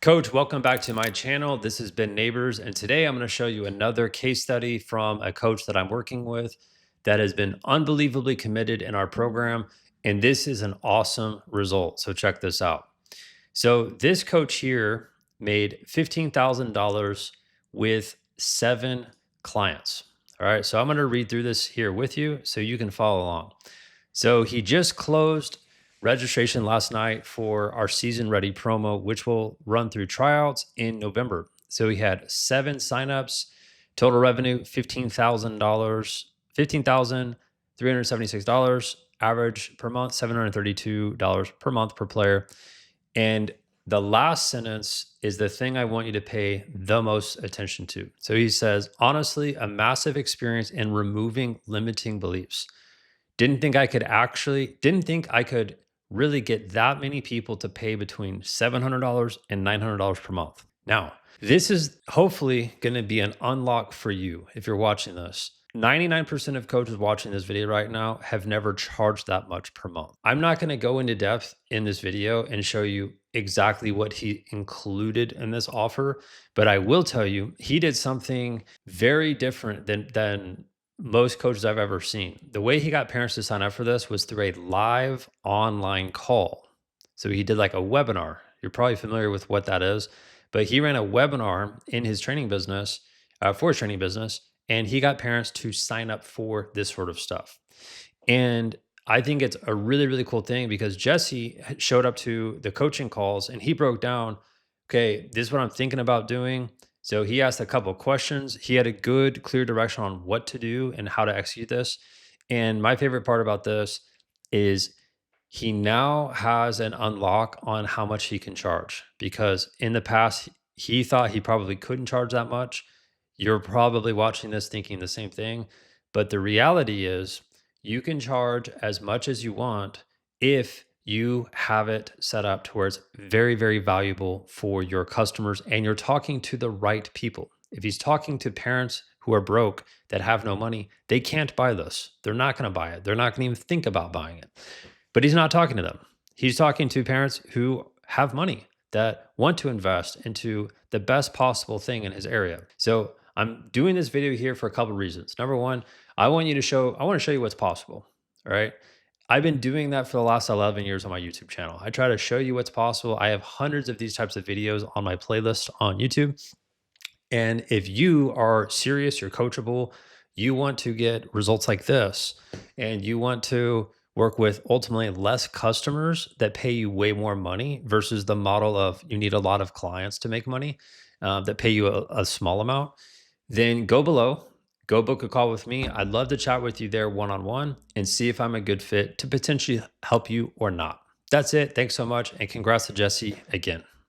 Coach, welcome back to my channel. This has been Neighbors, and today I'm going to show you another case study from a coach that I'm working with that has been unbelievably committed in our program, and this is an awesome result. So check this out. So this coach here made $15,000 with 7 clients. All right, so I'm going to read through this here with you so you can follow along. So he just closed registration last night for our season ready promo, which will run through tryouts in November. So he had 7 signups, total revenue $15,000, $15,376, average per month $732 per month per player. And the last sentence is the thing I want you to pay the most attention to. So he says, honestly, a massive experience in removing limiting beliefs. Didn't think I could really get that many people to pay between $700 and $900 per month. Now, this is hopefully going to be an unlock for you if you're watching this. 99% of coaches watching this video right now have never charged that much per month. I'm not going to go into depth in this video and show you exactly what he included in this offer, but I will tell you he did something very different than most coaches I've ever seen. The way he got parents to sign up for this was through a live online call. So he did like a webinar. You're probably familiar with what that is, but he ran a webinar in his training business, for his training business, and he got parents to sign up for this sort of stuff. And I think it's a really, really cool thing because Jesse showed up to the coaching calls and he broke down, okay, this is what I'm thinking about doing. So he asked a couple of questions. He had a good, clear direction on what to do and how to execute this. And my favorite part about this is he now has an unlock on how much he can charge, because in the past, he thought he probably couldn't charge that much. You're probably watching this thinking the same thing. But the reality is you can charge as much as you want if you have it set up to where it's very, very valuable for your customers and you're talking to the right people. If he's talking to parents who are broke that have no money, they can't buy this. They're not going to buy it. They're not going to even think about buying it. But he's not talking to them. He's talking to parents who have money that want to invest into the best possible thing in his area. So I'm doing this video here for a couple of reasons. Number one, I want to show you what's possible. All right. I've been doing that for the last 11 years on my YouTube channel. I try to show you what's possible. I have hundreds of these types of videos on my playlist on YouTube. And if you are serious, you're coachable, you want to get results like this, and you want to work with ultimately less customers that pay you way more money versus the model of you need a lot of clients to make money that pay you a small amount, then go below. Go book a call with me. I'd love to chat with you there one-on-one and see if I'm a good fit to potentially help you or not. That's it. Thanks so much. And congrats to Jesse again.